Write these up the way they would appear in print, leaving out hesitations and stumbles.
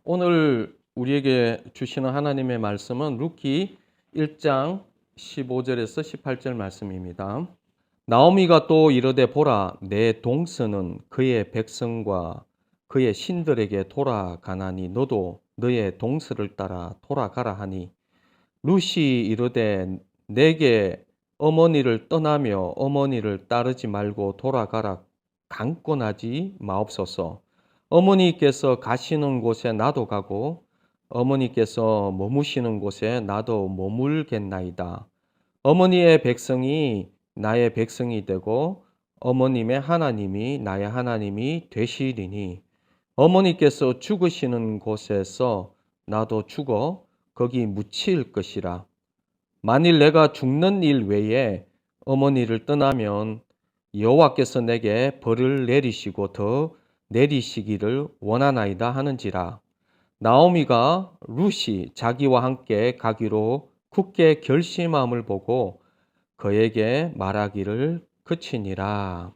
오늘 우리에게 주시는 하나님의 말씀은 룻기 1장 15절에서 18절 말씀입니다. 나오미가 또 이르되 보라 내 동서는 그의 백성과 그의 신들에게 돌아가나니 너도 너의 동서를 따라 돌아가라 하니 룻이 이르되 내게 어머니를 떠나며 어머니를 따르지 말고 돌아가라 강권하지 마옵소서. 어머니께서 가시는 곳에 나도 가고 어머니께서 머무시는 곳에 나도 머물겠나이다. 어머니의 백성이 나의 백성이 되고 어머님의 하나님이 나의 하나님이 되시리니 어머니께서 죽으시는 곳에서 나도 죽어 거기 묻힐 것이라. 만일 내가 죽는 일 외에 어머니를 떠나면 여호와께서 내게 벌을 내리시고 더 내리시기를 원하나이다 하는지라. 나오미가 룻이 자기와 함께 가기로 굳게 결심함을 보고 그에게 말하기를 그치니라.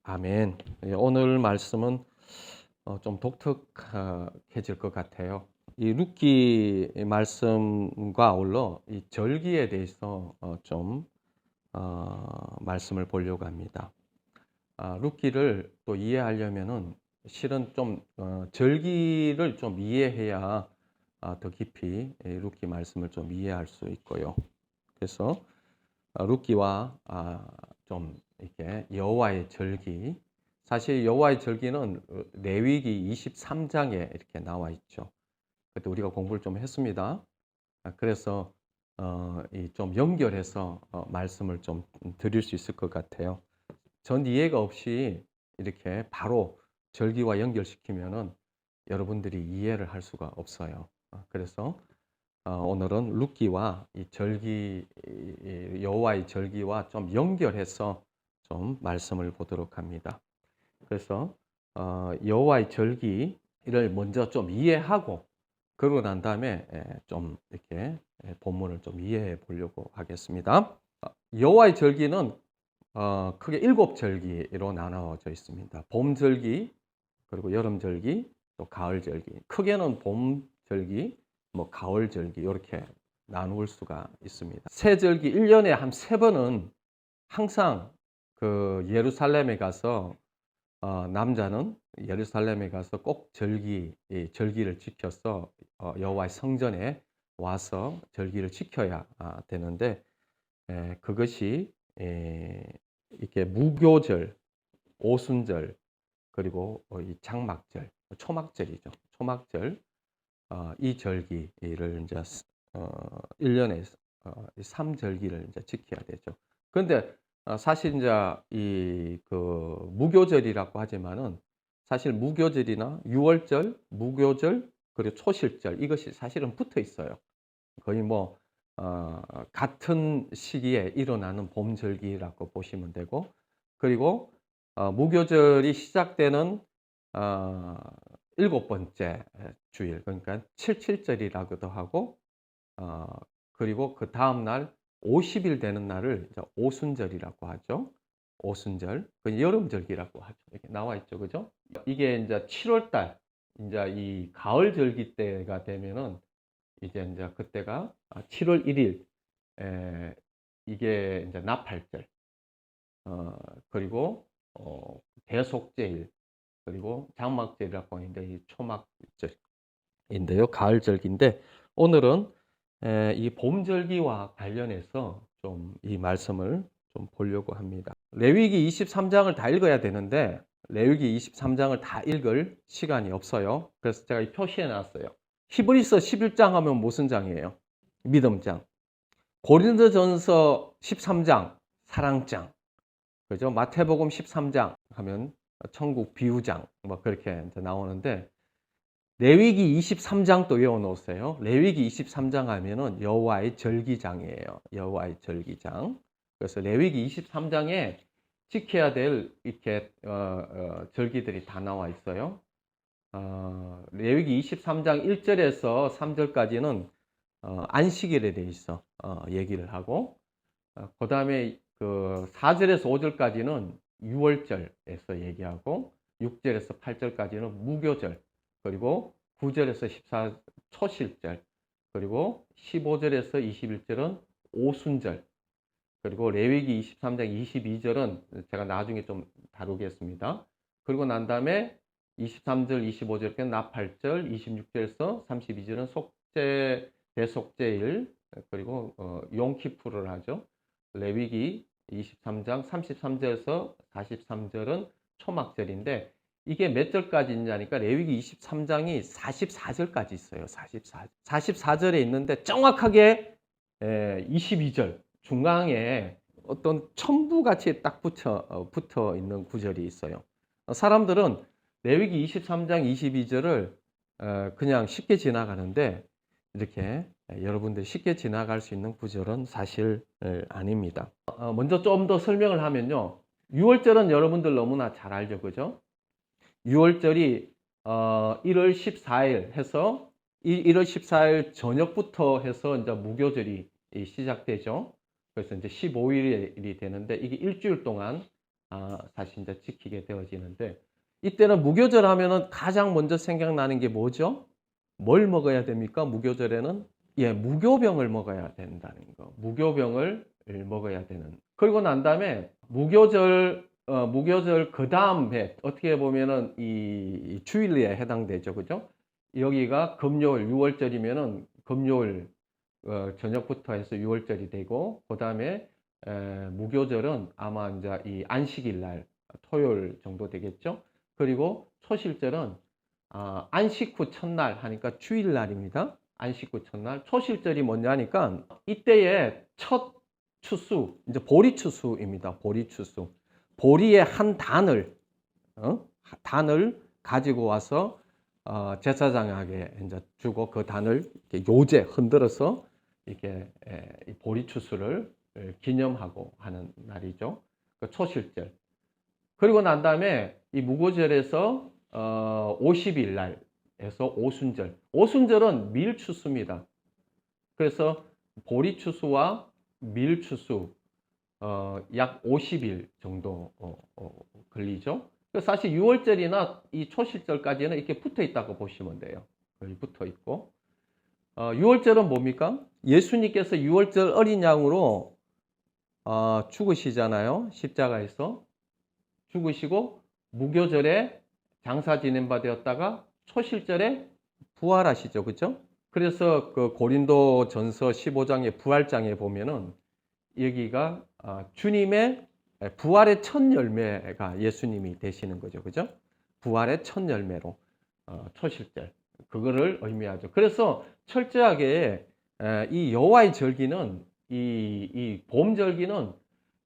아멘. 오늘 말씀은 좀 독특해질 것 같아요. 이 룻기 말씀과 아울러 이 절기에 대해서 좀 말씀을 보려고 합니다. 룻기를 또 이해하려면은 실은 좀 절기를 좀 이해해야 더 깊이 룻기 말씀을 좀 이해할 수 있고요. 그래서 룻기와 좀 이렇게 여호와의 절기, 사실 여호와의 절기는 레위기 23장에 이렇게 나와 있죠. 그때 우리가 공부를 좀 했습니다. 그래서 좀 연결해서 말씀을 좀 드릴 수 있을 것 같아요. 전 이해가 없이 이렇게 바로 절기와 연결시키면은 여러분들이 이해를 할 수가 없어요. 그래서 오늘은 룻기와 이 절기, 여호와의 절기와 좀 연결해서 좀 말씀을 보도록 합니다. 그래서 여호와의 절기를 먼저 좀 이해하고 그러고 난 다음에 좀 이렇게 본문을 좀 이해해 보려고 하겠습니다. 여호와의 절기는 크게 7절기로 나눠져 있습니다. 봄 절기, 그리고 여름 절기, 또 가을 절기. 크게는 봄 절기, 뭐 가을 절기 이렇게 나눌 수가 있습니다. 새 절기 1년에 한 3번은 항상 그 예루살렘에 가서 남자는 예루살렘에 가서 꼭 절기를 지켜서 여호와의 성전에 와서 절기를 지켜야 되는데 그것이 이렇게 무교절, 오순절, 그리고 이 장막절, 초막절이죠. 초막절 이 절기를 이제 1년에 3절기를 이제 지켜야 되죠. 그런데 사실 이제 이 그 무교절이라고 하지만은 사실 무교절이나 유월절, 무교절, 그리고 초실절 이것이 사실은 붙어 있어요. 거의 뭐 같은 시기에 일어나는 봄절기라고 보시면 되고, 그리고 무교절이 시작되는 어, 7번째 주일, 그러니까 77절이라고도 하고, 그리고 그 다음 날 50일 되는 날을 이제 오순절이라고 하죠. 오순절, 그 여름절기라고 하죠. 이렇게 나와 있죠, 그죠? 이게 이제 7월 달, 이제 이 가을절기 때가 되면은 이제 그때가 7월 1일, 이게 이제 나팔절, 그리고 대속제일, 그리고 장막절이라고 하는데 이 초막절인데요, 가을절기인데 오늘은 이 봄절기와 관련해서 좀 이 말씀을 좀 보려고 합니다. 레위기 23장을 다 읽어야 되는데 레위기 23장을 다 읽을 시간이 없어요. 그래서 제가 이 표시해 놨어요. 히브리서 11장 하면 무슨 장이에요? 믿음장. 고린도전서 13장 사랑장. 그죠? 마태복음 13장 하면 천국 비유장 뭐 그렇게 이제 나오는데 레위기 23장도 외워 놓으세요. 레위기 23장 하면은 여호와의 절기장이에요. 여호와의 절기장. 그래서 레위기 23장에 지켜야 될 이렇게 절기들이 다 나와 있어요. 레위기 23장 1절에서 3절까지는 안식일에 대해서 얘기를 하고, 그 다음에 그 4절에서 5절까지는 유월절에서 얘기하고, 6절에서 8절까지는 무교절, 그리고 9절에서 14 초실절, 그리고 15절에서 21절은 오순절, 그리고 레위기 23장 22절은 제가 나중에 좀 다루겠습니다. 그리고 난 다음에 23절, 25절까지 나팔절, 26절에서 32절은 속죄, 대속죄일, 그리고 용키푸르를 하죠. 레위기 23장 33절에서 43절은 초막절인데, 이게 몇 절까지 있냐니까 레위기 23장이 44절까지 있어요. 44절에 있는데 정확하게 22절 중앙에 어떤 첨부같이 딱 붙어 있는 구절이 있어요. 사람들은 레위기 23장 22절을 그냥 쉽게 지나가는데, 이렇게 여러분들이 쉽게 지나갈 수 있는 구절은 사실 아닙니다. 먼저 좀 더 설명을 하면요. 6월절은 여러분들 너무나 잘 알죠, 그죠? 6월절이 1월 14일 해서 1월 14일 저녁부터 해서 이제 무교절이 시작되죠. 그래서 이제 15일이 되는데, 이게 일주일 동안 사실 이제 지키게 되어지는데, 이때는 무교절 하면은 가장 먼저 생각나는 게 뭐죠? 뭘 먹어야 됩니까? 무교절에는 무교병을 먹어야 된다는 거. 무교병을 먹어야 되는. 그리고 난 다음에 무교절 그 다음 해, 어떻게 보면은 이 주일에 해당되죠, 그죠? 여기가 금요일 6월절이면은 금요일 저녁부터 해서 6월절이 되고, 그 다음에 무교절은 아마 이제 이 안식일 날 토요일 정도 되겠죠. 그리고 초실절은 안식 후 첫날 하니까 주일날입니다. 안식 후 첫날. 초실절이 뭐냐 하니까 이때의 첫 추수, 이제 보리추수입니다. 보리추수. 보리의 한 단을 가지고 와서 제사장에게 이제 주고, 그 단을 이렇게 요제 흔들어서 이렇게 보리추수를 기념하고 하는 날이죠. 그 초실절. 그리고 난 다음에 이 무교절에서 50일 날에서 오순절. 오순절은 밀추수입니다. 그래서 보리추수와 밀추수 약 50일 정도 걸리죠. 사실 6월절이나 이 초실절까지는 이렇게 붙어 있다고 보시면 돼요. 거의 붙어 있고. 6월절은 뭡니까? 예수님께서 6월절 어린 양으로 죽으시잖아요. 십자가에서 죽으시고, 무교절에 장사 지낸 바 되었다가 초실절에 부활하시죠. 그죠? 그래서 그 고린도전서 15장의 부활장에 보면은 여기가 주님의 부활의 첫 열매가 예수님이 되시는 거죠. 그죠? 부활의 첫 열매로 초실절, 그거를 의미하죠. 그래서 철저하게 이 여호와의 절기는, 이 봄절기는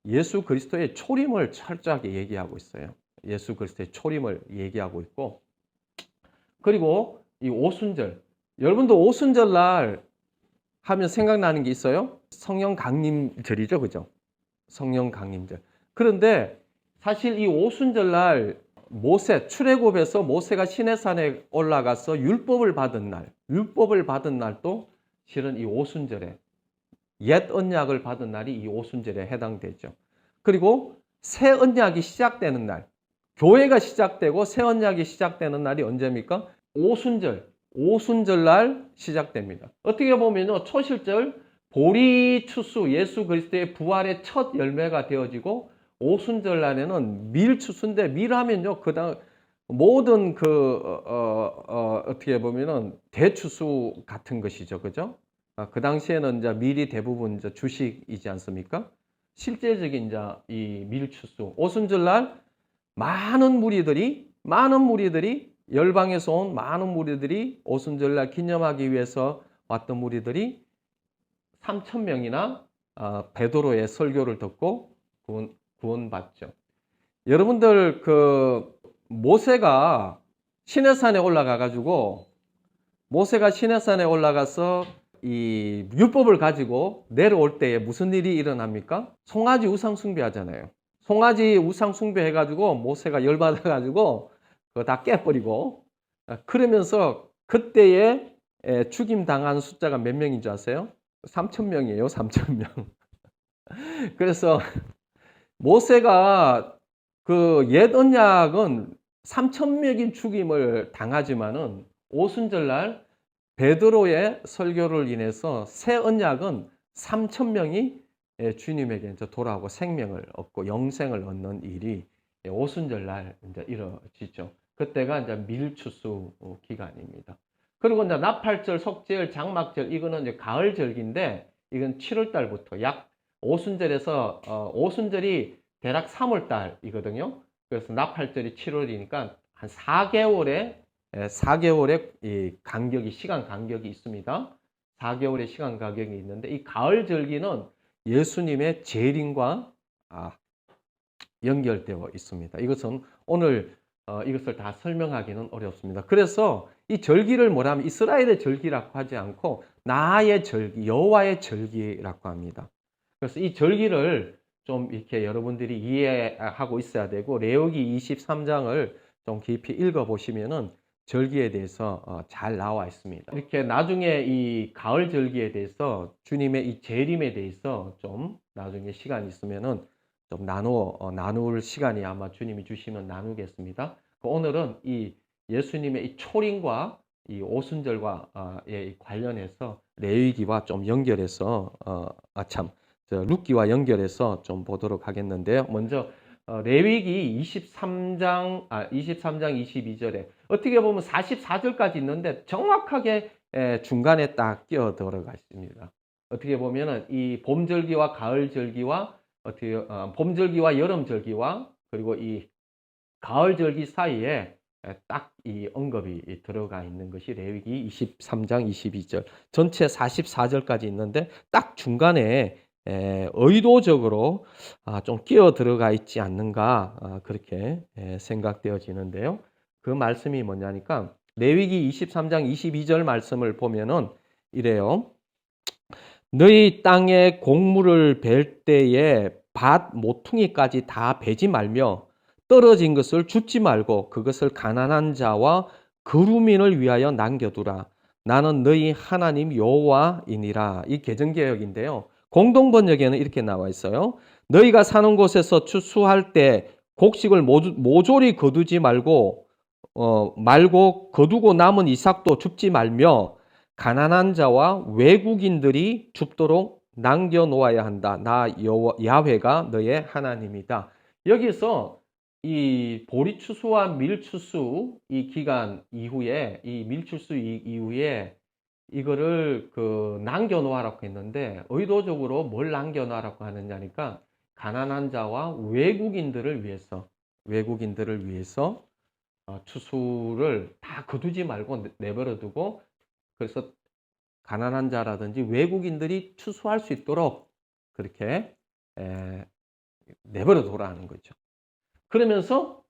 예수 그리스도의 초림을 철저하게 얘기하고 있어요. 예수 그리스도의 초림을 얘기하고 있고, 그리고 이 오순절, 여러분도 오순절 날 하면 생각나는 게 있어요? 성령 강림절이죠, 그죠? 성령 강림절. 그런데 사실 이 오순절 날 출애굽에서 모세가 시내산에 올라가서 율법을 받은 날도 실은 이 오순절에, 옛 언약을 받은 날이 이 오순절에 해당되죠. 그리고 새 언약이 시작되는 날, 교회가 시작되고 새 언약이 시작되는 날이 언제입니까? 오순절 날 시작됩니다. 어떻게 보면요, 초실절 보리추수, 예수 그리스도의 부활의 첫 열매가 되어지고, 오순절 날에는 밀추수인데, 밀하면요 그다음 모든 어떻게 보면은 대추수 같은 것이죠, 그죠? 그 당시에는 이제 밀이 대부분 이제 주식이지 않습니까? 실제적인 이제 이 밀추수, 오순절 날 많은 무리들이 열방에서 온 많은 무리들이 오순절 날 기념하기 위해서 왔던 무리들이 3,000명이나 베드로의 설교를 듣고 구원받죠. 여러분들 모세가 시내산에 올라가서 이 율법을 가지고 내려올 때에 무슨 일이 일어납니까? 송아지 우상 숭배하잖아요. 송아지 우상 숭배해가지고 모세가 열받아가지고 그거 다 깨버리고, 그러면서 그때에 죽임 당한 숫자가 몇 명인 줄 아세요? 3,000명이에요. 3,000명. 그래서 모세가 그 옛 언약은 3,000명인 죽임을 당하지만은 오순절날 베드로의 설교를 인해서 새 언약은 3,000명이 주님에게 이제 돌아오고 생명을 얻고 영생을 얻는 일이 오순절날 이제 이루어지죠. 그때가 이제 밀추수 기간입니다. 그리고 이제 나팔절, 속죄일, 장막절 이거는 이제 가을절기인데 이건 7월 달부터 약 오순절에서 오순절이 대략 3월 달이거든요. 그래서 나팔절이 7월이니까 한 4개월의 이 간격이 시간 간격이 있습니다. 4개월의 시간 간격이 있는데 이 가을절기는 예수님의 재림과 연결되어 있습니다. 이것은 오늘 이것을 다 설명하기는 어렵습니다. 그래서 이 절기를 뭐라면 이스라엘의 절기라고 하지 않고 나의 절기, 여호와의 절기라고 합니다. 그래서 이 절기를 좀 이렇게 여러분들이 이해하고 있어야 되고 레위기 23장을 좀 깊이 읽어보시면은 절기에 대해서 잘 나와 있습니다. 이렇게 나중에 이 가을 절기에 대해서 주님의 이 재림에 대해서 좀 나중에 시간 있으면은 좀 나눌 시간이 아마 주님이 주시면 나누겠습니다. 오늘은 이 예수님의 이 초림과 이 오순절과 관련해서 레위기와 좀 연결해서 룻기와 연결해서 좀 보도록 하겠는데요. 먼저 레위기 23장 22절에 어떻게 보면 44절까지 있는데 정확하게 중간에 딱 끼어 들어가 있습니다. 어떻게 보면은 이 봄절기와 가을절기와 봄절기와 여름절기와 그리고 이 가을절기 사이에 딱 이 언급이 들어가 있는 것이 레위기 23장 22절 전체 44절까지 있는데 딱 중간에 의도적으로 좀 끼어 들어가 있지 않는가 그렇게 생각되어지는데요. 그 말씀이 뭐냐니까 레위기 23장 22절 말씀을 보면은 이래요. 너희 땅에 곡물을 벨 때에 밭 모퉁이까지 다 베지 말며 떨어진 것을 줍지 말고 그것을 가난한 자와 거루민을 위하여 남겨두라. 나는 너희 하나님 여호와이니라. 이 개정개역인데요. 공동번역에는 이렇게 나와 있어요. 너희가 사는 곳에서 추수할 때 곡식을 모조리 거두지 말고 거두고 남은 이삭도 줍지 말며 가난한 자와 외국인들이 줍도록 남겨놓아야 한다. 나 야훼가 너의 하나님이다. 여기서 이 보리추수와 밀추수 이 기간 이후에 이 밀추수 이후에 이거를 남겨놓으라고 했는데 의도적으로 뭘 남겨놓으라고 하느냐니까 가난한 자와 외국인들을 위해서 추수를 다 거두지 말고 내버려 두고 그래서 가난한 자라든지 외국인들이 추수할 수 있도록 그렇게 내버려 두라는 거죠. 그러면서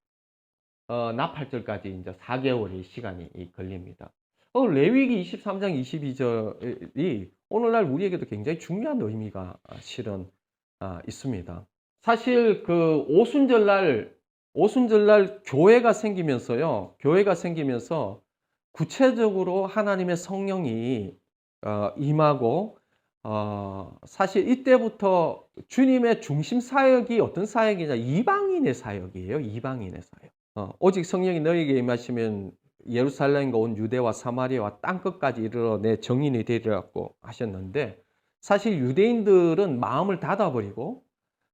나팔절까지 이제 4개월의 시간이 걸립니다. 레위기 23장 22절이 오늘날 우리에게도 굉장히 중요한 의미가 실은 있습니다. 사실 그 오순절날 교회가 생기면서 구체적으로 하나님의 성령이 임하고 사실 이때부터 주님의 중심 사역이 어떤 사역이냐 이방인의 사역이에요. 이방인의 사역. 오직 성령이 너희에게 임하시면 예루살렘과 온 유대와 사마리아와 땅끝까지 이르러 내 정인이 되리라고 하셨는데 사실 유대인들은 마음을 닫아버리고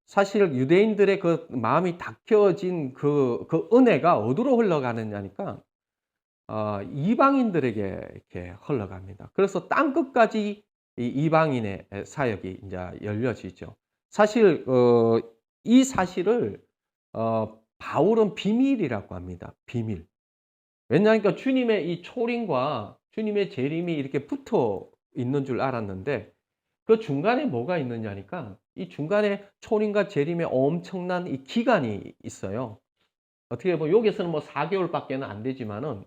사실 유대인들의 그 마음이 닫혀진 그 은혜가 어디로 흘러가느냐니까 이방인들에게 이렇게 흘러갑니다. 그래서 땅끝까지 이 이방인의 사역이 이제 열려지죠. 사실 이 사실을 바울은 비밀이라고 합니다. 비밀. 왜냐하니까 주님의 이 초림과 주님의 재림이 이렇게 붙어 있는 줄 알았는데 그 중간에 뭐가 있느냐니까 이 중간에 초림과 재림에 엄청난 이 기간이 있어요. 어떻게 보면 여기서는 뭐 4개월밖에는 안 되지만은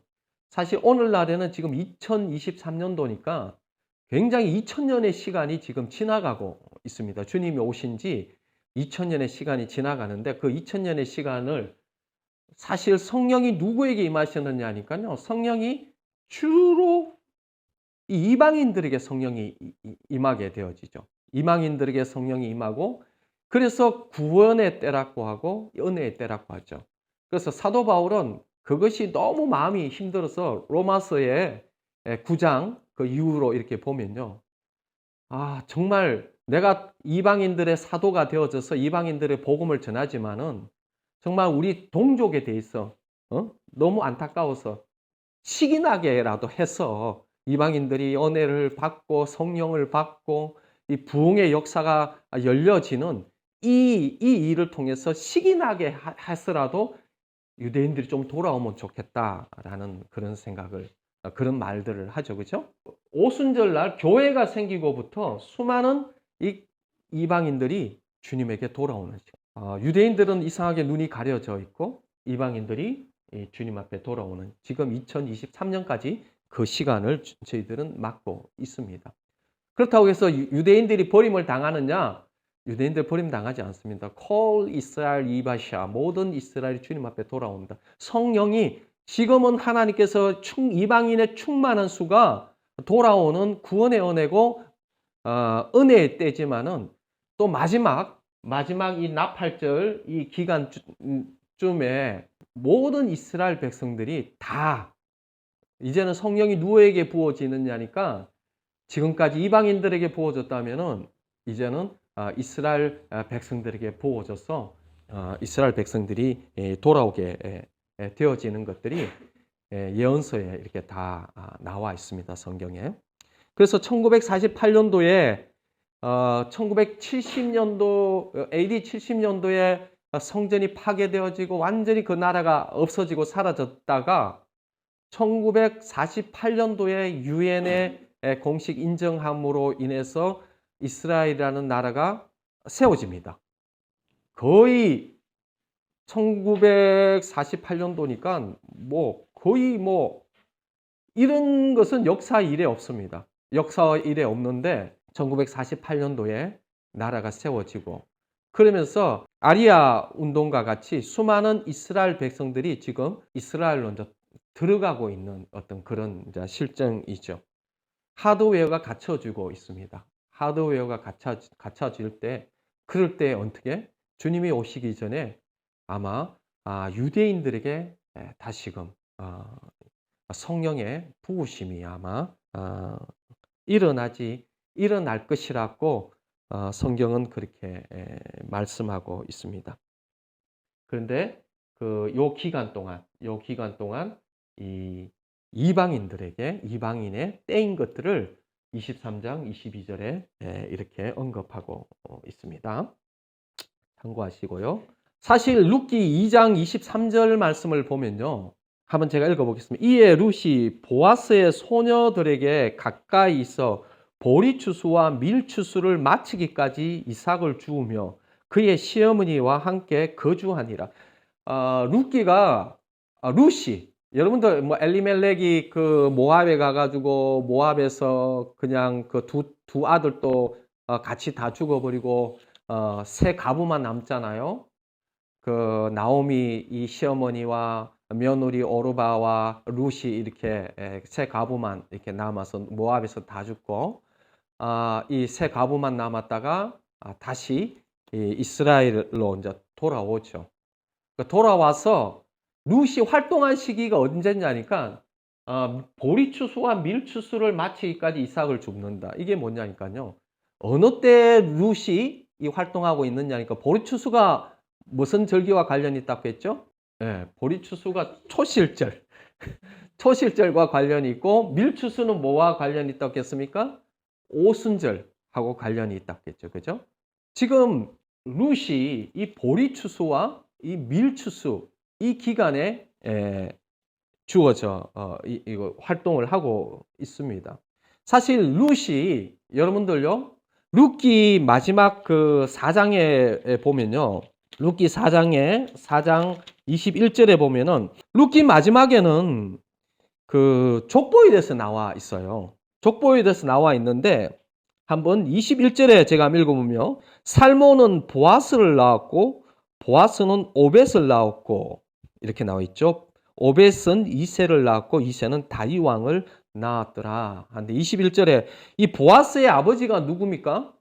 사실 오늘날에는 지금 2023년도니까 굉장히 2000년의 시간이 지금 지나가고 있습니다. 주님이 오신 지 2000년의 시간이 지나가는데 그 2000년의 시간을 사실 성령이 누구에게 임하셨느냐 하니까요. 성령이 주로 이방인들에게 성령이 임하게 되어지죠. 이방인들에게 성령이 임하고 그래서 구원의 때라고 하고 은혜의 때라고 하죠. 그래서 사도 바울은 그것이 너무 마음이 힘들어서 로마서의 9장 그 이후로 이렇게 보면요. 정말 내가 이방인들의 사도가 되어져서 이방인들의 복음을 전하지만은 정말 우리 동족에 대해서 너무 안타까워서 시기나게라도 해서 이방인들이 은혜를 받고 성령을 받고 이 부흥의 역사가 열려지는 이 일을 통해서 시기나게 해서라도 유대인들이 좀 돌아오면 좋겠다라는 그런 생각을, 그런 말들을 하죠. 그죠? 오순절날 교회가 생기고부터 수많은 이방인들이 주님에게 돌아오는 시간. 유대인들은 이상하게 눈이 가려져 있고 이방인들이 주님 앞에 돌아오는, 지금 2023년까지 그 시간을 저희들은 맞고 있습니다. 그렇다고 해서 유대인들이 버림을 당하느냐? 유대인들 버림 당하지 않습니다. 콜 이스라엘 이바샤, 모든 이스라엘이 주님 앞에 돌아온다. 성령이 지금은 하나님께서 이방인의 충만한 수가 돌아오는 구원의 은혜고 은혜의 때지만은 또 마지막 이 나팔절 이 기간쯤에 모든 이스라엘 백성들이 다 이제는 성령이 누구에게 부어지느냐니까, 지금까지 이방인들에게 부어졌다면은 이제는 이스라엘 백성들에게 부어져서 이스라엘 백성들이 돌아오게 되어지는 것들이 예언서에 이렇게 다 나와 있습니다, 성경에. 그래서 1948년도에 1970년도 AD 70년도에 성전이 파괴되어지고 완전히 그 나라가 없어지고 사라졌다가 1948년도에 유엔의 공식 인정함으로 인해서 이스라엘이라는 나라가 세워집니다. 거의 1948년도니까 거의 이런 것은 역사 이래 없습니다. 역사 이래 없는데 1948년도에 나라가 세워지고, 그러면서 아리아 운동과 같이 수많은 이스라엘 백성들이 지금 이스라엘로 이제 들어가고 있는 어떤 그런 이제 실정이죠. 하드웨어가 갖춰지고 있습니다. 하드웨어가 갖춰질 때, 그럴 때 어떻게 주님이 오시기 전에 아마 유대인들에게 다시금 성령의 부으심이 아마 일어날 것이라고 성경은 그렇게 말씀하고 있습니다. 그런데 요 기간 동안 이 이방인의 때인 것들을 23장 22절에 이렇게 언급하고 있습니다. 참고하시고요. 사실 룻기 2장 23절 말씀을 보면요. 한번 제가 읽어보겠습니다. 이에 룻이 보아스의 소녀들에게 가까이 있어 보리추수와 밀추수를 마치기까지 이삭을 주우며 그의 시어머니와 함께 거주하니라. 룻이 여러분들 엘리멜렉이 그 모압에 가가지고 모압에서 그냥 그 두 아들도 같이 다 죽어버리고 세 가부만 남잖아요. 그 나오미 이 시어머니와 며느리 오르바와 룻이 이렇게 세 가부만 이렇게 남아서 모압에서 다 죽고 이 세 가부만 남았다가 다시 이스라엘로 이제 돌아오죠. 돌아와서 룻이 활동한 시기가 언제냐니까 보리추수와 밀추수를 마치기까지 이삭을 줍는다. 이게 뭐냐니까요. 어느 때 룻이 이 활동하고 있느냐니까 보리추수가 무슨 절기와 관련이 있다고 했죠? 네, 보리추수가 초실절. 초실절과 관련이 있고 밀추수는 뭐와 관련이 있다고 했습니까? 오순절하고 관련이 있다고 했죠. 그죠? 지금 룻이 이 보리추수와 이 밀추수 이 기간에 주어져 이거 활동을 하고 있습니다. 사실 룻이 여러분들요, 룻기 마지막 그 4장에 보면요, 룻기 4장 21절에 보면은 룻기 마지막에는 그 족보에 대해서 나와 있어요. 족보에 대해서 나와 있는데 한번 21절에 제가 읽어보면 살몬은 보아스를 낳았고 보아스는 오벳을 낳았고 이렇게 나와 있죠. 오벳은 이새를 낳았고 이새는 다윗 왕을 낳았더라. 근데 21절에 이 보아스의 아버지가 누굽니까?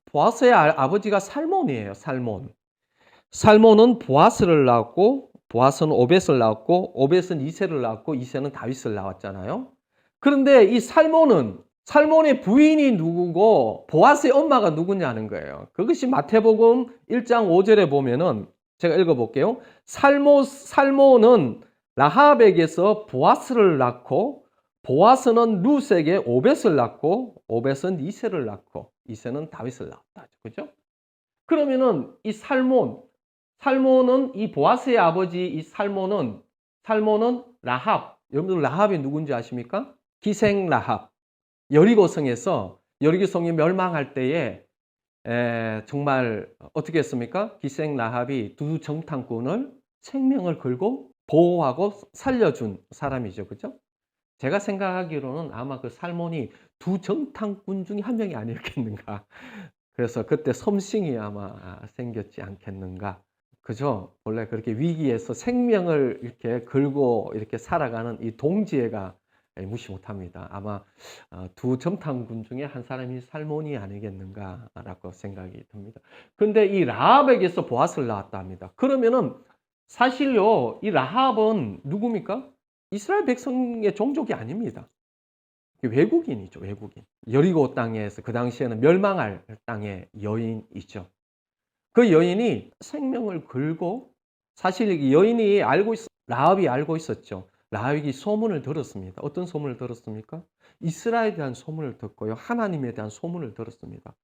보아스의 아버지가 살몬이에요. 살몬은 보아스를 낳았고 보아스는 오벳을 낳았고 오벳은 이새를 낳았고 이새는 다윗을 낳았잖아요. 그런데 이 살몬의 부인이 누구고 보아스의 엄마가 누구냐는 거예요. 그것이 마태복음 1장 5절에 보면은 제가 읽어볼게요. 살몬은 라합에게서 보아스를 낳고 보아스는 룻에게 오벳을 낳고 오벳은 이새를 낳고 이새는 다윗을 낳았다. 그죠? 그러면은 이 살몬은 이 보아스의 아버지 이 살몬은 라합. 여러분들 라합이 누군지 아십니까? 기생 라합. 여리고성에서 여리고성이 멸망할 때에 정말 어떻게 했습니까? 기생 라합이 두 정탐꾼을 생명을 걸고 보호하고 살려준 사람이죠. 그죠? 제가 생각하기로는 아마 그 살몬이 두 정탐꾼 중에 한 명이 아니었겠는가. 그래서 그때 섬싱이 아마 생겼지 않겠는가. 그죠? 원래 그렇게 위기에서 생명을 이렇게 걸고 이렇게 살아가는 이 동지애가 무시 못합니다. 아마 두 정탐꾼 중에 한 사람이 살몬이 아니겠는가라고 생각이 듭니다. 그런데 이 라합에게서 보아스를 낳았다 합니다. 그러면은 사실요, 이 라합은 누굽니까? 이스라엘 백성의 종족이 아닙니다. 외국인이죠, 외국인. 여리고 땅에서 그 당시에는 멸망할 땅의 여인이죠. 그 여인이 생명을 걸고 사실 이 여인이 라합이 알고 있었죠. 라합이 소문을 들었습니다. 어떤 소문을 들었습니까? 이스라엘에 대한 소문을 듣고요. 하나님에 대한 소문을 들었습니다.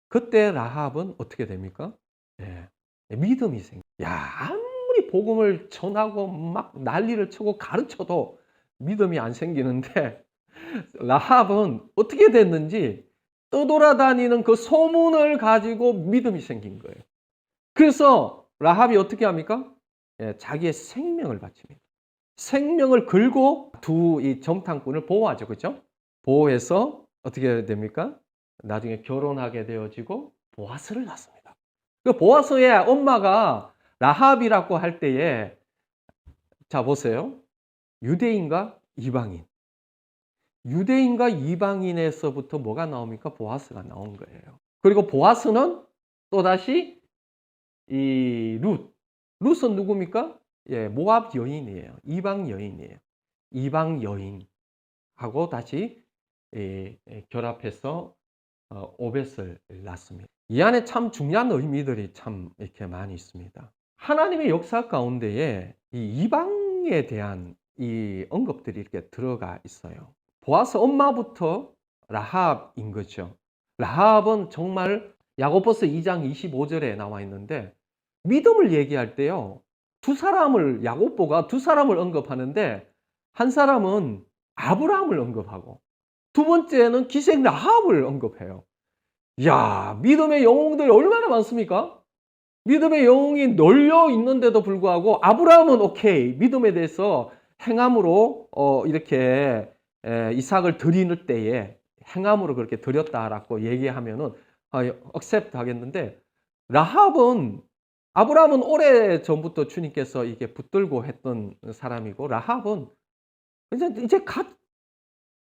그때 라합은 어떻게 됩니까? 예, 믿음이 아무리 복음을 전하고 막 난리를 치고 가르쳐도 믿음이 안 생기는데 라합은 어떻게 됐는지 떠돌아다니는 그 소문을 가지고 믿음이 생긴 거예요. 그래서 라합이 어떻게 합니까? 자기의 생명을 바칩니다. 생명을 걸고 두 이 정탐꾼을 보호하죠. 그죠? 보호해서 어떻게 됩니까? 나중에 결혼하게 되어지고 보아스를 낳습니다. 그 보아스의 엄마가 라합이라고 할 때에 자 보세요. 유대인과 이방인. 유대인과 이방인에서부터 뭐가 나옵니까? 보아스가 나온 거예요. 그리고 보아스는 또다시 이 룻은 누굽니까? 예, 모압 여인이에요. 이방 여인이에요. 이방 여인하고 다시 결합해서 오벳을 낳습니다. 이 안에 참 중요한 의미들이 참 이렇게 많이 있습니다. 하나님의 역사 가운데에 이 이방에 대한 이 언급들이 이렇게 들어가 있어요. 보아스 엄마부터 라합인 거죠. 라합은 정말 야고보서 2장 25절에 나와 있는데 믿음을 얘기할 때요. 야고보가 두 사람을 언급하는데 한 사람은 아브라함을 언급하고 두 번째는 기생 라합을 언급해요. 이야, 믿음의 영웅들이 얼마나 많습니까? 믿음의 영웅이 널려 있는데도 불구하고 아브라함은 오케이, 믿음에 대해서 행함으로 이렇게 이삭을 드리는 때에 행함으로 그렇게 드렸다라고 얘기하면은 accept 하겠는데 아브라함은 오래 전부터 주님께서 이게 붙들고 했던 사람이고 라합은 이제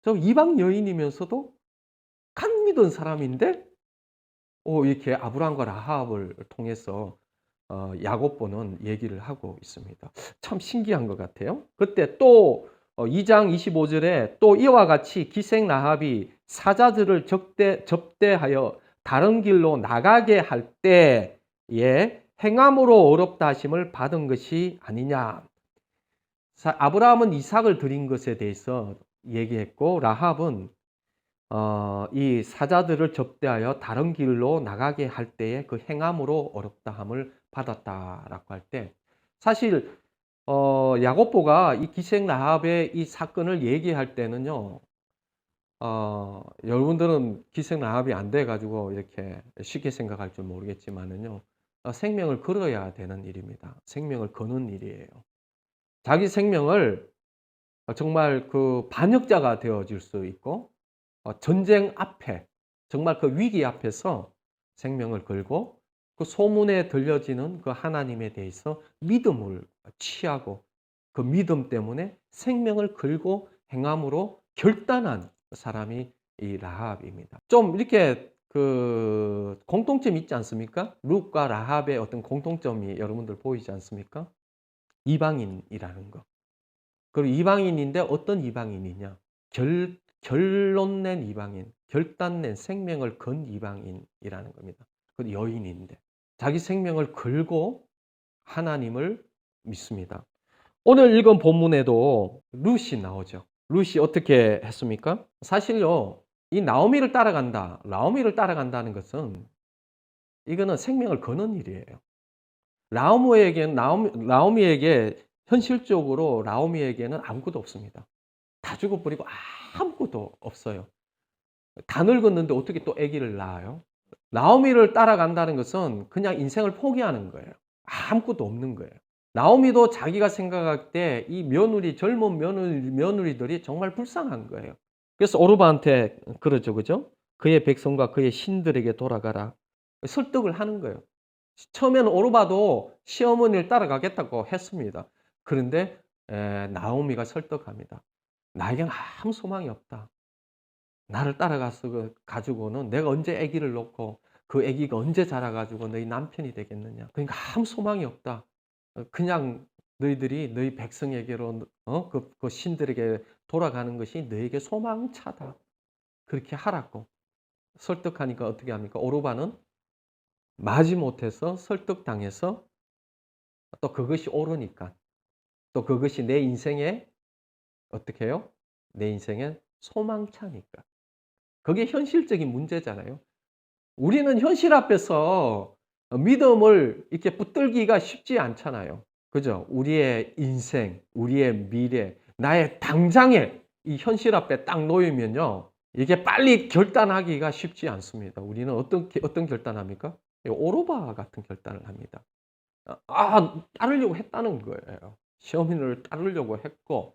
저 이방 여인이면서도 갓 믿은 사람인데 이렇게 아브라함과 라합을 통해서 야고보는 얘기를 하고 있습니다. 참 신기한 것 같아요. 그때 또 2장 25절에 또 이와 같이 기생 라합이 사자들을 접대하여 다른 길로 나가게 할 때에 행함으로 어렵다 하심을 받은 것이 아니냐. 아브라함은 이삭을 드린 것에 대해서 얘기했고 라합은 이 사자들을 접대하여 다른 길로 나가게 할 때에 그 행함으로 어렵다함을 받았다라고 할 때 사실 야고보가 이 기생 라합의 이 사건을 얘기할 때는요. 여러분들은 기생 라합이 안 돼 가지고 이렇게 쉽게 생각할 줄 모르겠지만은요. 생명을 걸어야 되는 일입니다. 생명을 거는 일이에요. 자기 생명을 정말 그 반역자가 되어질 수 있고 전쟁 앞에 정말 그 위기 앞에서 생명을 걸고 그 소문에 들려지는 그 하나님에 대해서 믿음을 취하고 그 믿음 때문에 생명을 걸고 행함으로 결단한 사람이 이 라합입니다. 좀 이렇게 그 공통점이 있지 않습니까? 룻과 라합의 어떤 공통점이 여러분들 보이지 않습니까? 이방인이라는 거. 그리고 이방인인데 어떤 이방인이냐? 결론 낸 이방인, 결단 낸 생명을 건 이방인이라는 겁니다. 그 여인인데 자기 생명을 걸고 하나님을 믿습니다. 오늘 읽은 본문에도 룻이 나오죠. 룻이 어떻게 했습니까? 사실요, 이 나오미를 따라간다는 것은 이거는 생명을 거는 일이에요. 나오미에게 현실적으로 나오미에게는 아무것도 없습니다. 다 죽어버리고 아무것도 없어요. 다 늙었는데 어떻게 또 아기를 낳아요? 나오미를 따라간다는 것은 그냥 인생을 포기하는 거예요. 아무것도 없는 거예요. 나오미도 자기가 생각할 때 이 젊은 며느리들이 정말 불쌍한 거예요. 그래서 오르바한테 그러죠, 그죠? 그의 백성과 그의 신들에게 돌아가라. 설득을 하는 거예요. 처음에는 오르바도 시어머니를 따라가겠다고 했습니다. 그런데 나오미가 설득합니다. 나에겐 아무 소망이 없다. 나를 따라가서 가지고는 내가 언제 아기를 놓고 그 아기가 언제 자라가지고 너희 남편이 되겠느냐. 그러니까 아무 소망이 없다. 그냥 너희들이 너희 백성에게로 그 신들에게 돌아가는 것이 너에게 소망차다. 그렇게 하라고 설득하니까 어떻게 합니까? 오르바는 마지못해서 설득당해서 또 그것이 옳으니까 또 그것이 내 인생에 어떻게 해요? 내 인생에 소망차니까. 그게 현실적인 문제잖아요. 우리는 현실 앞에서 믿음을 이렇게 붙들기가 쉽지 않잖아요. 그죠? 우리의 인생, 우리의 미래, 나의 당장에 이 현실 앞에 딱 놓이면요. 이게 빨리 결단하기가 쉽지 않습니다. 우리는 어떤 결단합니까? 오로바 같은 결단을 합니다. 따르려고 했다는 거예요. 시어머니를 따르려고 했고,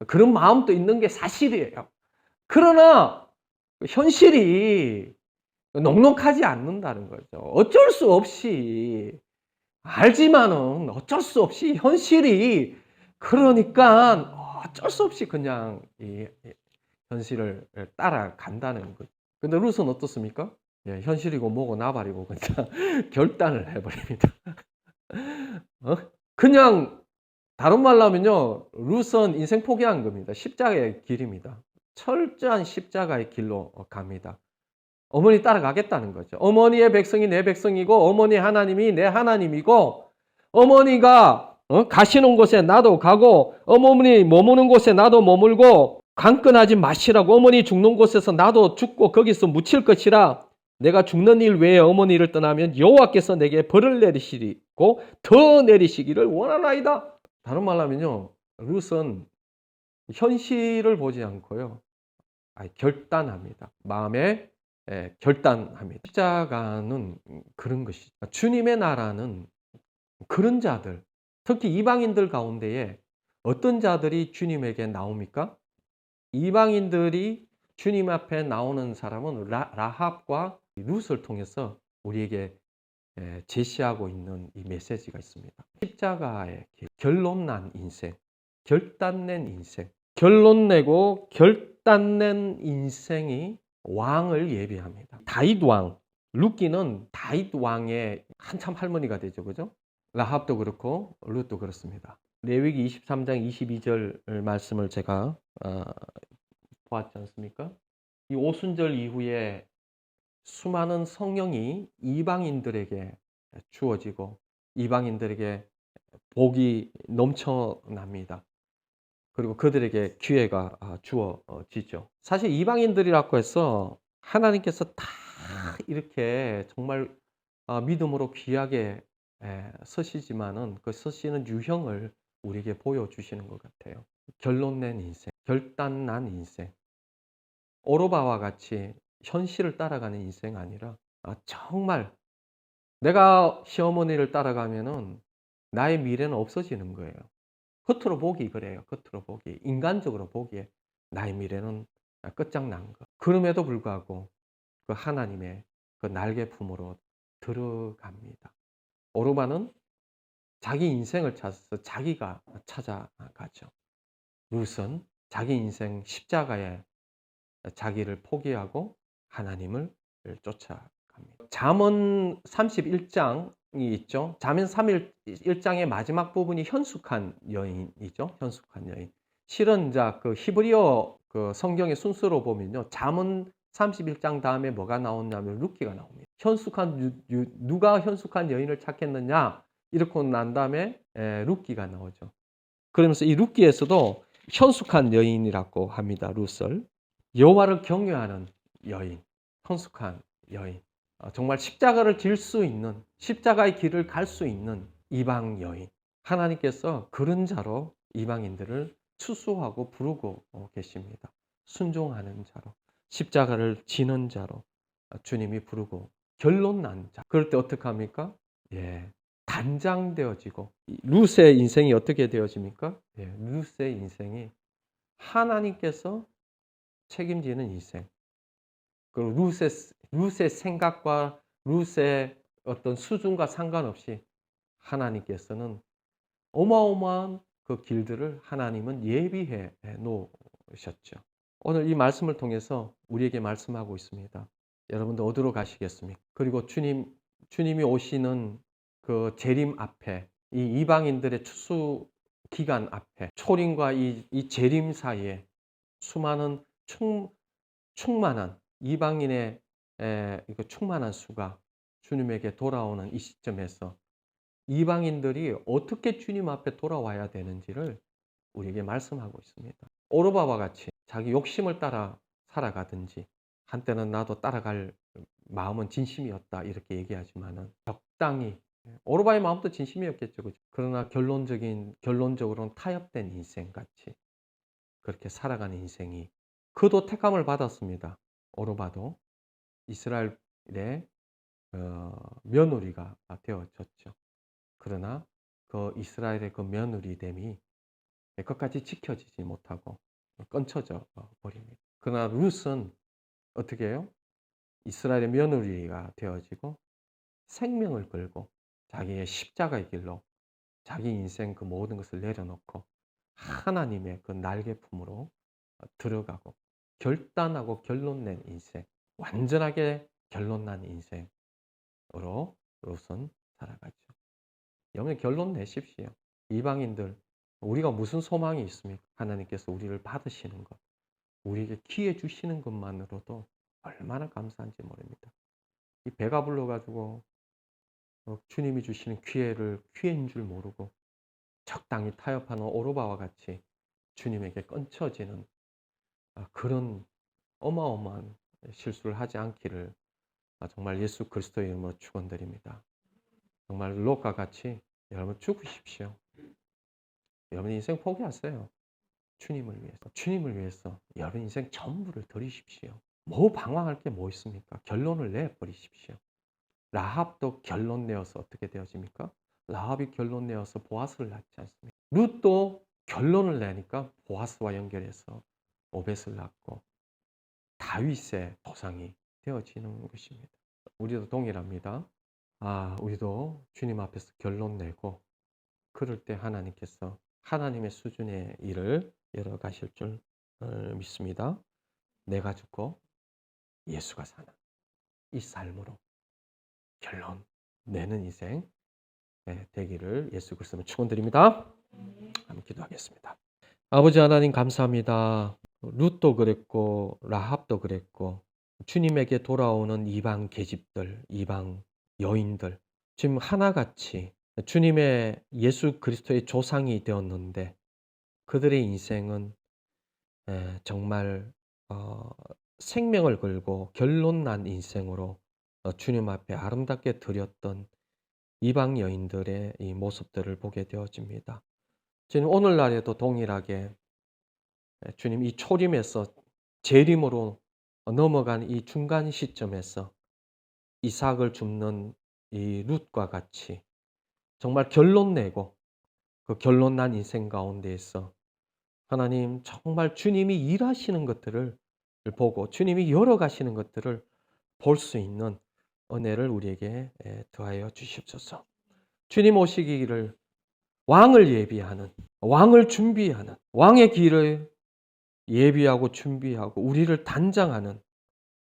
그런 마음도 있는 게 사실이에요. 그러나 현실이 넉넉하지 않는다는 거죠. 어쩔 수 없이 알지만은 어쩔 수 없이 현실이 그러니까 어쩔 수 없이 그냥 이 현실을 따라간다는 거죠. 근데 룻은 어떻습니까? 예, 현실이고 뭐고 나발이고 그냥 결단을 해버립니다. 그냥 다른 말로 하면요, 룻은 인생 포기한 겁니다. 십자가의 길입니다. 철저한 십자가의 길로 갑니다. 어머니 따라가겠다는 거죠. 어머니의 백성이 내 백성이고 어머니 하나님이 내 하나님이고 어머니가 가시는 곳에 나도 가고 어머니 머무는 곳에 나도 머물고 강권하지 마시라고 어머니 죽는 곳에서 나도 죽고 거기서 묻힐 것이라 내가 죽는 일 외에 어머니를 떠나면 여호와께서 내게 벌을 내리시고 더 내리시기를 원하나이다. 다른 말로 하면요. 룻은 현실을 보지 않고요. 결단합니다. 마음에 결단합니다. 십자가는 그런 것이죠. 주님의 나라는 그런 자들, 특히 이방인들 가운데에 어떤 자들이 주님에게 나옵니까? 이방인들이 주님 앞에 나오는 사람은 라합과 룻을 통해서 우리에게 제시하고 있는 이 메시지가 있습니다. 십자가의 길, 결론 난 인생, 결단 낸 인생, 결론 내고 결단 낸 인생이 왕을 예비합니다. 다윗 왕, 룻기는 다윗 왕의 한참 할머니가 되죠. 그죠? 라합도 그렇고 룻도 그렇습니다. 레위기 23장 22절 말씀을 제가 보았지 않습니까? 이 오순절 이후에 수많은 성령이 이방인들에게 주어지고 이방인들에게 복이 넘쳐납니다. 그리고 그들에게 기회가 주어지죠. 사실 이방인들이라고 해서 하나님께서 다 이렇게 정말 믿음으로 귀하게 서시지만은 그 서시는 유형을 우리에게 보여주시는 것 같아요. 결론 낸 인생, 결단 난 인생, 오로바와 같이 현실을 따라가는 인생 아니라 정말 내가 시어머니를 따라가면은 나의 미래는 없어지는 거예요. 겉으로 보기 그래요. 겉으로 보기. 인간적으로 보기에 나의 미래는 끝장난 거. 그럼에도 불구하고 그 하나님의 그 날개 품으로 들어갑니다. 오르바는 자기 인생을 찾아서 자기가 찾아가죠. 룻은 자기 인생 십자가에 자기를 포기하고 하나님을 쫓아갑니다. 잠언 31장 있죠. 잠언 1장의 마지막 부분이 현숙한 여인이죠. 현숙한 여인. 실은 자 그 히브리어 그 성경의 순서로 보면요. 잠언 31장 다음에 뭐가 나오냐면 룻기가 나옵니다. 누가 현숙한 여인을 찾겠느냐 이렇게 난 다음에 룻기가 나오죠. 그러면서 이 룻기에서도 현숙한 여인이라고 합니다. 룻을. 여호와를 경외하는 여인, 현숙한 여인. 정말 십자가를 질 수 있는, 십자가의 길을 갈 수 있는 이방 여인. 하나님께서 그런 자로 이방인들을 추수하고 부르고 계십니다. 순종하는 자로, 십자가를 지는 자로 주님이 부르고 결론 난 자. 그럴 때 어떻게 합니까? 예, 단장되어지고 룻의 인생이 어떻게 되어집니까? 예, 룻의 인생이 하나님께서 책임지는 인생. 그리고 룻의 생각과 룻의 어떤 수준과 상관없이 하나님께서는 어마어마한 그 길들을 하나님은 예비해 놓으셨죠. 오늘 이 말씀을 통해서 우리에게 말씀하고 있습니다. 여러분들 어디로 가시겠습니까? 그리고 주님이 오시는 그 재림 앞에 이 이방인들의 추수 기간 앞에 초림과 이 재림 사이에 수많은 충만한 이방인의 충만한 수가 주님에게 돌아오는 이 시점에서 이방인들이 어떻게 주님 앞에 돌아와야 되는지를 우리에게 말씀하고 있습니다. 오르바와 같이 자기 욕심을 따라 살아가든지 한때는 나도 따라갈 마음은 진심이었다 이렇게 얘기하지만은 적당히 오르바의 마음도 진심이었겠죠. 그죠? 그러나 결론적으로는 타협된 인생 같이 그렇게 살아가는 인생이 그도 택함을 받았습니다. 오르바도 이스라엘의 며느리가 되어졌죠. 그러나 그 이스라엘의 그 며느리됨이 끝까지 지켜지지 못하고 끊쳐져 버립니다. 그러나 룻은 어떻게 해요? 이스라엘의 며느리가 되어지고 생명을 걸고 자기의 십자가의 길로 자기 인생 그 모든 것을 내려놓고 하나님의 그 날개품으로 들어가고 결단하고 결론 낸 인생, 완전하게 결론 난 인생으로 룻은 살아가죠. 여러분 결론 내십시오. 이방인들 우리가 무슨 소망이 있습니까? 하나님께서 우리를 받으시는 것, 우리에게 기회 주시는 것만으로도 얼마나 감사한지 모릅니다. 이 배가 불러가지고 주님이 주시는 기회를 기회인 줄 모르고 적당히 타협하는 오르바와 같이 주님에게 끊쳐지는 그런 어마어마한 실수를 하지 않기를 정말 예수 그리스도의 이름으로 축원드립니다. 정말 롯과 같이 여러분 죽으십시오. 여러분 인생 포기하세요. 주님을 위해서. 주님을 위해서 여러분 인생 전부를 드리십시오. 뭐 방황할 게 뭐 있습니까? 결론을 내버리십시오. 라합도 결론 내어서 어떻게 되어집니까? 라합이 결론 내어서 보아스를 낳지 않습니까? 룻도 결론을 내니까 보아스와 연결해서 오벳을 낳고 다윗의 조상이 되어지는 것입니다. 우리도 동일합니다. 우리도 주님 앞에서 결론 내고 그럴 때 하나님께서 하나님의 수준의 일을 열어가실 줄 믿습니다. 내가 죽고 예수가 사는 이 삶으로 결론 내는 인생 되기를 예수 그리스도로 축원드립니다. 한번 기도하겠습니다. 아버지 하나님 감사합니다. 룻도 그랬고 라합도 그랬고 주님에게 돌아오는 이방 계집들, 이방 여인들 지금 하나같이 주님의 예수 그리스도의 조상이 되었는데 그들의 인생은 정말 생명을 걸고 결론 난 인생으로 주님 앞에 아름답게 드렸던 이방 여인들의 이 모습들을 보게 되어집니다. 지금 오늘날에도 동일하게 주님 이 초림에서 재림으로 넘어간 이 중간 시점에서 이삭을 줍는 이 룻과 같이 정말 결론 내고 그 결론 난 인생 가운데에서 하나님 정말 주님이 일하시는 것들을 보고 주님이 열어가시는 것들을 볼 수 있는 은혜를 우리에게 더하여 주시옵소서. 주님 오시기를 왕을 예비하는, 왕을 준비하는, 왕의 길을 예비하고 준비하고 우리를 단장하는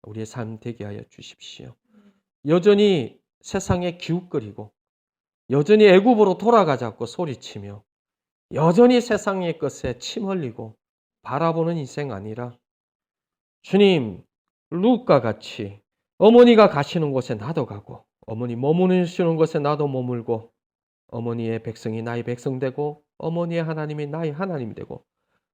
우리의 삶 되게 하여 주십시오. 여전히 세상에 기웃거리고 여전히 애굽으로 돌아가자고 소리치며 여전히 세상의 것에 침 흘리고 바라보는 인생 아니라 주님, 룻과 같이 어머니가 가시는 곳에 나도 가고 어머니 머무르시는 곳에 나도 머물고 어머니의 백성이 나의 백성 되고 어머니의 하나님이 나의 하나님 되고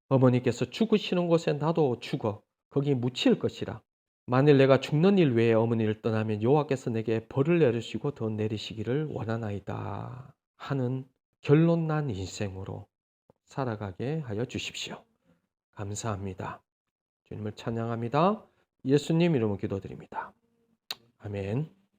어머니께서 죽으시는 곳에 나도 죽어 거기 묻힐 것이라. 만일 내가 죽는 일 외에 어머니를 떠나면 여호와께서 내게 벌을 내리시고 더 내리시기를 원하나이다 하는 결론난 인생으로 살아가게 하여 주십시오. 감사합니다. 주님을 찬양합니다. 예수님 이름으로 기도드립니다. 아멘.